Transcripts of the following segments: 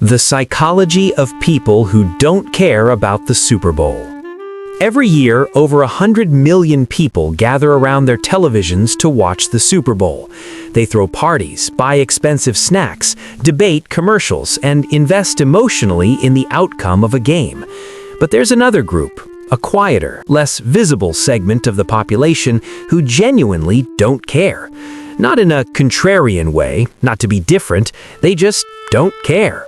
The psychology of people who don't care about the Super Bowl. Every year, over 100 million people gather around their televisions to watch the Super Bowl. They throw parties, buy expensive snacks, debate commercials, and invest emotionally in the outcome of a game. But there's another group, a quieter, less visible segment of the population who genuinely don't care. Not in a contrarian way, not to be different, they just don't care.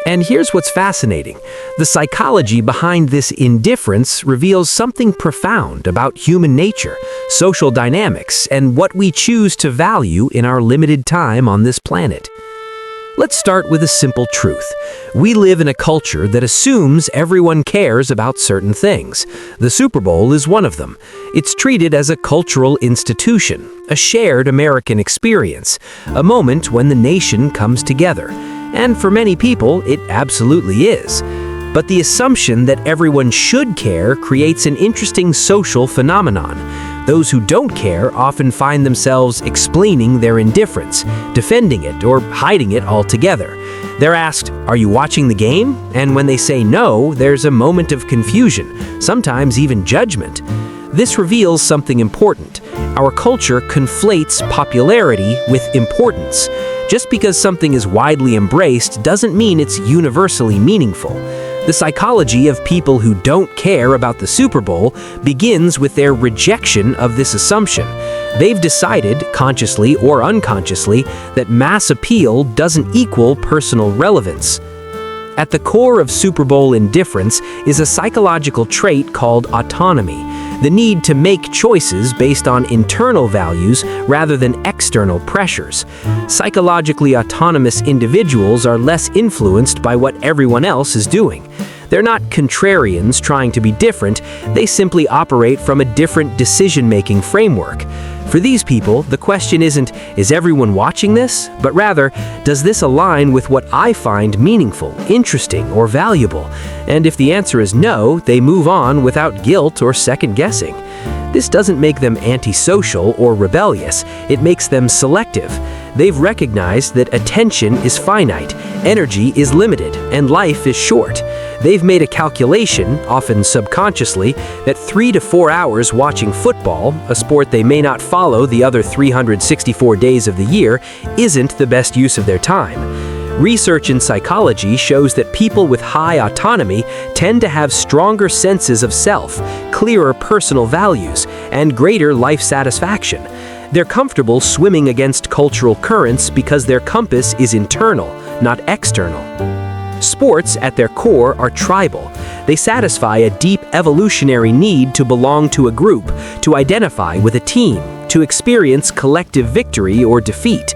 And here's what's fascinating. The psychology behind this indifference reveals something profound about human nature, social dynamics, and what we choose to value in our limited time on this planet. Let's start with a simple truth. We live in a culture that assumes everyone cares about certain things. The Super Bowl is one of them. It's treated as a cultural institution, a shared American experience, a moment when the nation comes together. And for many people, it absolutely is. But the assumption that everyone should care creates an interesting social phenomenon. Those who don't care often find themselves explaining their indifference, defending it, or hiding it altogether. They're asked, "Are you watching the game?" And when they say no, there's a moment of confusion, sometimes even judgment. This reveals something important. Our culture conflates popularity with importance. Just because something is widely embraced doesn't mean it's universally meaningful. The psychology of people who don't care about the Super Bowl begins with their rejection of this assumption. They've decided, consciously or unconsciously, that mass appeal doesn't equal personal relevance. At the core of Super Bowl indifference is a psychological trait called autonomy, the need to make choices based on internal values rather than external pressures. Psychologically autonomous individuals are less influenced by what everyone else is doing. They're not contrarians trying to be different, they simply operate from a different decision-making framework. For these people, the question isn't, is everyone watching this? But rather, does this align with what I find meaningful, interesting, or valuable? And if the answer is no, they move on without guilt or second-guessing. This doesn't make them antisocial or rebellious, it makes them selective. They've recognized that attention is finite, energy is limited, and life is short. They've made a calculation, often subconsciously, that 3 to 4 hours watching football, a sport they may not follow the other 364 days of the year, isn't the best use of their time. Research in psychology shows that people with high autonomy tend to have stronger senses of self, clearer personal values, and greater life satisfaction. They're comfortable swimming against cultural currents because their compass is internal, not external. Sports, at their core, are tribal. They satisfy a deep evolutionary need to belong to a group, to identify with a team, to experience collective victory or defeat.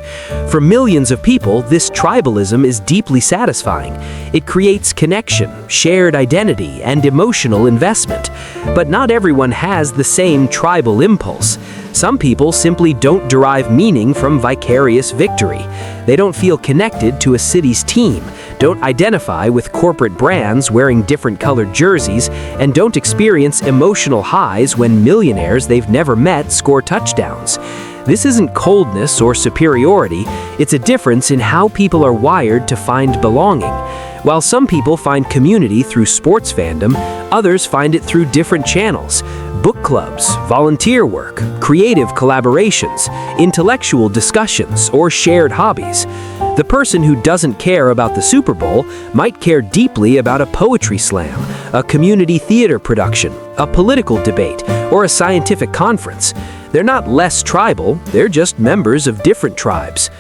For millions of people, this tribalism is deeply satisfying. It creates connection, shared identity, and emotional investment. But not everyone has the same tribal impulse. Some people simply don't derive meaning from vicarious victory. They don't feel connected to a city's team, don't identify with corporate brands wearing different colored jerseys, and don't experience emotional highs when millionaires they've never met score touchdowns. This isn't coldness or superiority, it's a difference in how people are wired to find belonging. While some people find community through sports fandom, others find it through different channels. Book clubs, volunteer work, creative collaborations, intellectual discussions, or shared hobbies. The person who doesn't care about the Super Bowl might care deeply about a poetry slam, a community theater production, a political debate, or a scientific conference. They're not less tribal, they're just members of different tribes.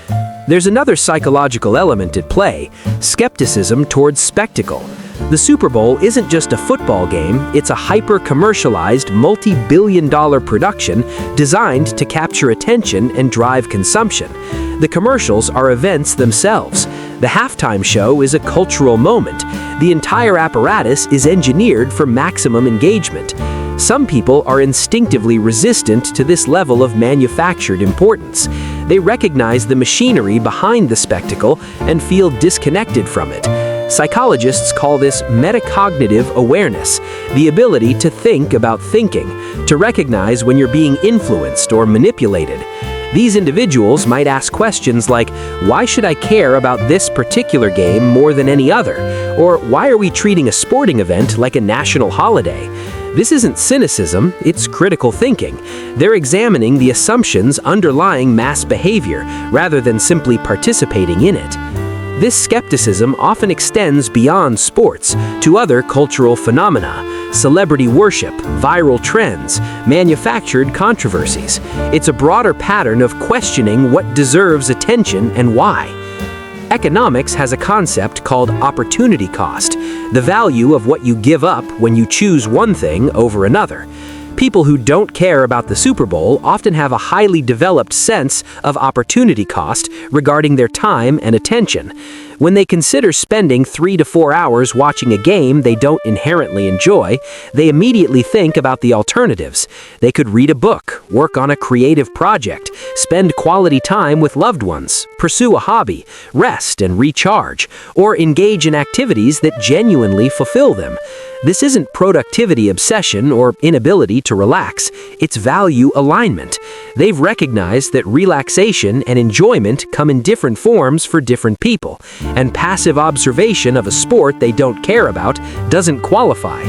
There's another psychological element at play: skepticism towards spectacle. The Super Bowl isn't just a football game, it's a hyper-commercialized, multi-billion-dollar production designed to capture attention and drive consumption. The commercials are events themselves. The halftime show is a cultural moment. The entire apparatus is engineered for maximum engagement. Some people are instinctively resistant to this level of manufactured importance. They recognize the machinery behind the spectacle and feel disconnected from it. Psychologists call this metacognitive awareness, the ability to think about thinking, to recognize when you're being influenced or manipulated. These individuals might ask questions like, why should I care about this particular game more than any other? Or why are we treating a sporting event like a national holiday? This isn't cynicism, it's critical thinking. They're examining the assumptions underlying mass behavior rather than simply participating in it. This skepticism often extends beyond sports to other cultural phenomena: celebrity worship, viral trends, manufactured controversies. It's a broader pattern of questioning what deserves attention and why. Economics has a concept called opportunity cost, the value of what you give up when you choose one thing over another. People who don't care about the Super Bowl often have a highly developed sense of opportunity cost regarding their time and attention. When they consider spending 3 to 4 hours watching a game they don't inherently enjoy, they immediately think about the alternatives. They could read a book, work on a creative project, spend quality time with loved ones, pursue a hobby, rest and recharge, or engage in activities that genuinely fulfill them. This isn't productivity obsession or inability to relax, it's value alignment. They've recognized that relaxation and enjoyment come in different forms for different people, and passive observation of a sport they don't care about doesn't qualify.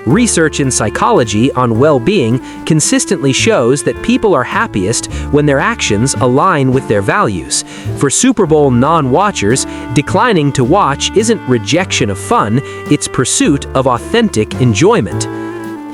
Research in psychology on well-being consistently shows that people are happiest when their actions align with their values. For Super Bowl non-watchers, declining to watch isn't rejection of fun, it's pursuit of authentic enjoyment.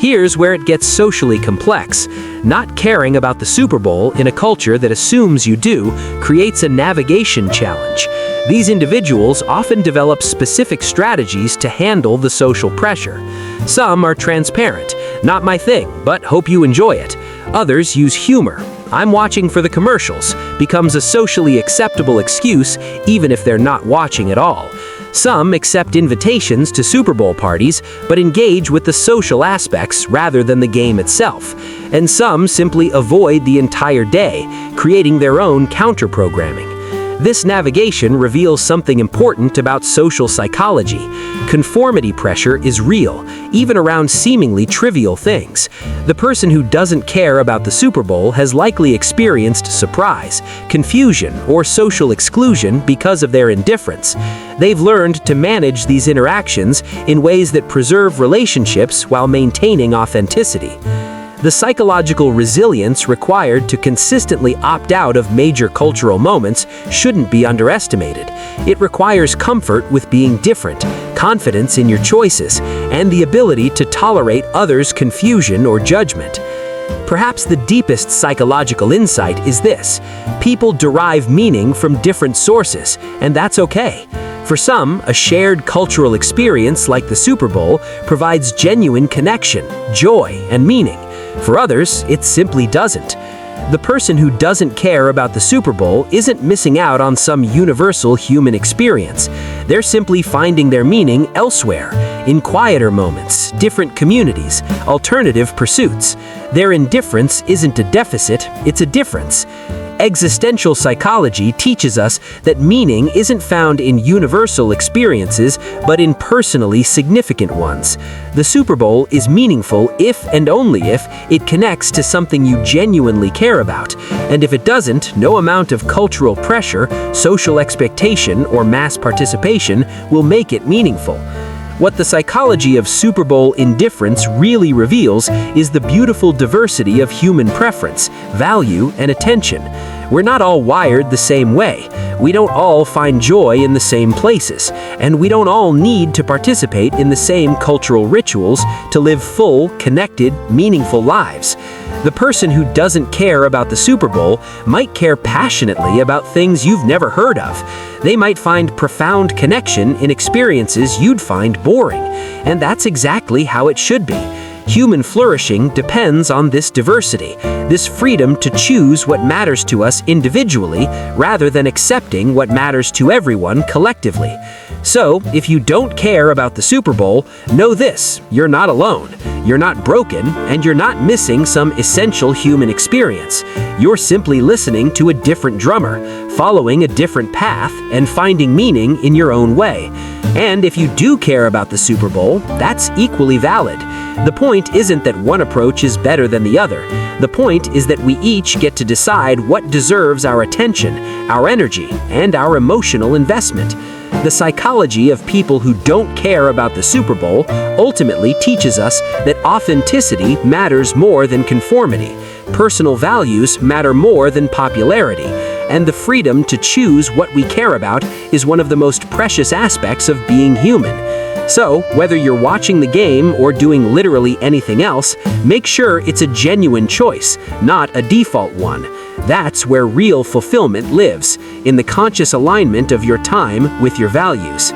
Here's where it gets socially complex. Not caring about the Super Bowl in a culture that assumes you do creates a navigation challenge. These individuals often develop specific strategies to handle the social pressure. Some are transparent, not my thing, but hope you enjoy it. Others use humor. I'm watching for the commercials becomes a socially acceptable excuse even if they're not watching at all. Some accept invitations to Super Bowl parties, but engage with the social aspects rather than the game itself. And some simply avoid the entire day, creating their own counter-programming. This navigation reveals something important about social psychology. Conformity pressure is real, even around seemingly trivial things. The person who doesn't care about the Super Bowl has likely experienced surprise, confusion, or social exclusion because of their indifference. They've learned to manage these interactions in ways that preserve relationships while maintaining authenticity. The psychological resilience required to consistently opt out of major cultural moments shouldn't be underestimated. It requires comfort with being different, confidence in your choices, and the ability to tolerate others' confusion or judgment. Perhaps the deepest psychological insight is this: people derive meaning from different sources, and that's okay. For some, a shared cultural experience like the Super Bowl provides genuine connection, joy, and meaning. For others, it simply doesn't. The person who doesn't care about the Super Bowl isn't missing out on some universal human experience. They're simply finding their meaning elsewhere, in quieter moments, different communities, alternative pursuits. Their indifference isn't a deficit, it's a difference. Existential psychology teaches us that meaning isn't found in universal experiences, but in personally significant ones. The Super Bowl is meaningful if and only if it connects to something you genuinely care about. And if it doesn't, no amount of cultural pressure, social expectation, or mass participation will make it meaningful. What the psychology of Super Bowl indifference really reveals is the beautiful diversity of human preference, value, and attention. We're not all wired the same way. We don't all find joy in the same places, and we don't all need to participate in the same cultural rituals to live full, connected, meaningful lives. The person who doesn't care about the Super Bowl might care passionately about things you've never heard of. They might find profound connection in experiences you'd find boring, and that's exactly how it should be. Human flourishing depends on this diversity, this freedom to choose what matters to us individually rather than accepting what matters to everyone collectively. So, if you don't care about the Super Bowl, know this: you're not alone. You're not broken, and you're not missing some essential human experience. You're simply listening to a different drummer, following a different path, and finding meaning in your own way. And if you do care about the Super Bowl, that's equally valid. The point isn't that one approach is better than the other. The point is that we each get to decide what deserves our attention, our energy, and our emotional investment. The psychology of people who don't care about the Super Bowl ultimately teaches us that authenticity matters more than conformity, personal values matter more than popularity, and the freedom to choose what we care about is one of the most precious aspects of being human. So, whether you're watching the game or doing literally anything else, make sure it's a genuine choice, not a default one. That's where real fulfillment lives, in the conscious alignment of your time with your values.